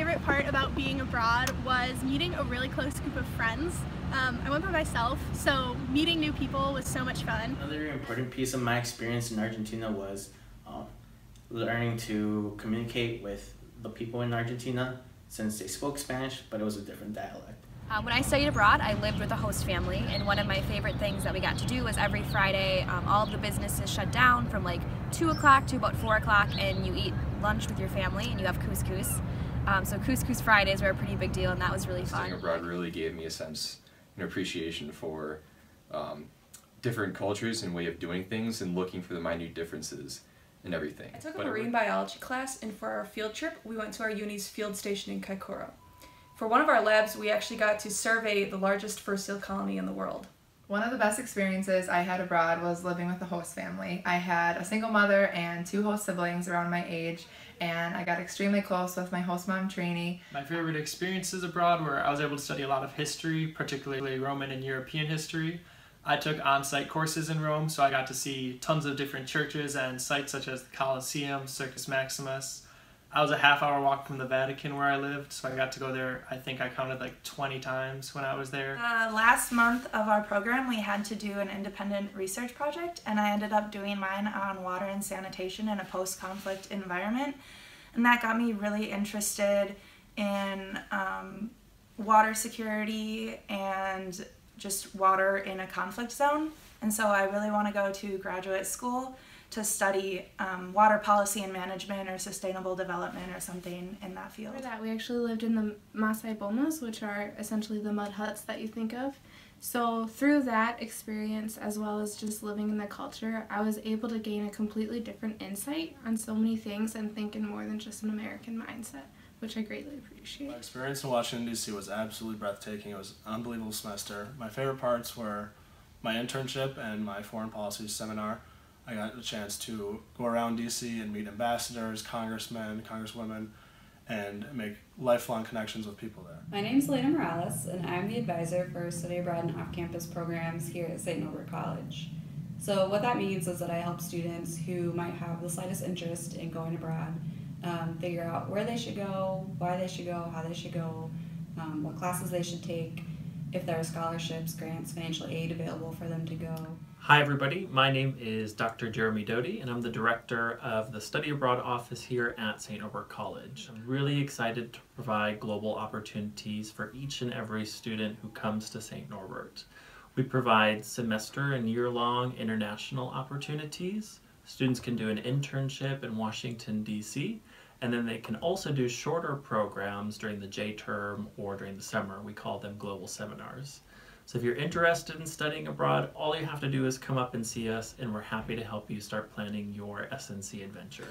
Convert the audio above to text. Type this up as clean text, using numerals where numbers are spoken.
favorite part about being abroad was meeting a really close group of friends. I went by myself, so meeting new people was so much fun. Another important piece of my experience in Argentina was learning to communicate with the people in Argentina, since they spoke Spanish, but it was a different dialect. When I studied abroad, I lived with a host family, and one of my favorite things that we got to do was every Friday, all of the businesses shut down from like 2 o'clock to about 4 o'clock, and you eat lunch with your family, and you have couscous. So couscous Fridays were a pretty big deal, and that was really fun. Studying abroad really gave me a sense and appreciation for different cultures and way of doing things, and looking for the minute differences in everything. I took a marine biology class, and for our field trip, we went to our uni's field station in Kaikoura. For one of our labs, we actually got to survey the largest fur seal colony in the world. One of the best experiences I had abroad was living with a host family. I had a single mother and 2 host siblings around my age, and I got extremely close with my host mom, Trini. My favorite experiences abroad were I was able to study a lot of history, particularly Roman and European history. I took on-site courses in Rome, so I got to see tons of different churches and sites such as the Colosseum, Circus Maximus. I was a half-hour walk from the Vatican where I lived, so I got to go there, I think I counted like 20 times when I was there. Last month of our program, we had to do an independent research project, and I ended up doing mine on water and sanitation in a post-conflict environment. And that got me really interested in water security and just water in a conflict zone. And so I really want to go to graduate school to study water policy and management or sustainable development or something in that field. For that, we actually lived in the Masai Bomas, which are essentially the mud huts that you think of. So through that experience, as well as just living in the culture, I was able to gain a completely different insight on so many things and think in more than just an American mindset, which I greatly appreciate. My experience in Washington, D.C. was absolutely breathtaking. It was an unbelievable semester. My favorite parts were my internship and my foreign policy seminar. I got a chance to go around DC and meet ambassadors, congressmen, congresswomen, and make lifelong connections with people there. My name is Lena Morales, and I'm the advisor for study abroad and off-campus programs here at St. Norbert College. So what that means is that I help students who might have the slightest interest in going abroad figure out where they should go, why they should go, how they should go, what classes they should take, if there are scholarships, grants, financial aid available for them to go. Hi everybody, my name is Dr. Jeremy Doty, and I'm the director of the Study Abroad office here at St. Norbert College. I'm really excited to provide global opportunities for each and every student who comes to St. Norbert. We provide semester and year-long international opportunities. Students can do an internship in Washington, D.C., and then they can also do shorter programs during the J-term or during the summer. We call them global seminars. So if you're interested in studying abroad, all you have to do is come up and see us, and we're happy to help you start planning your SNC adventure.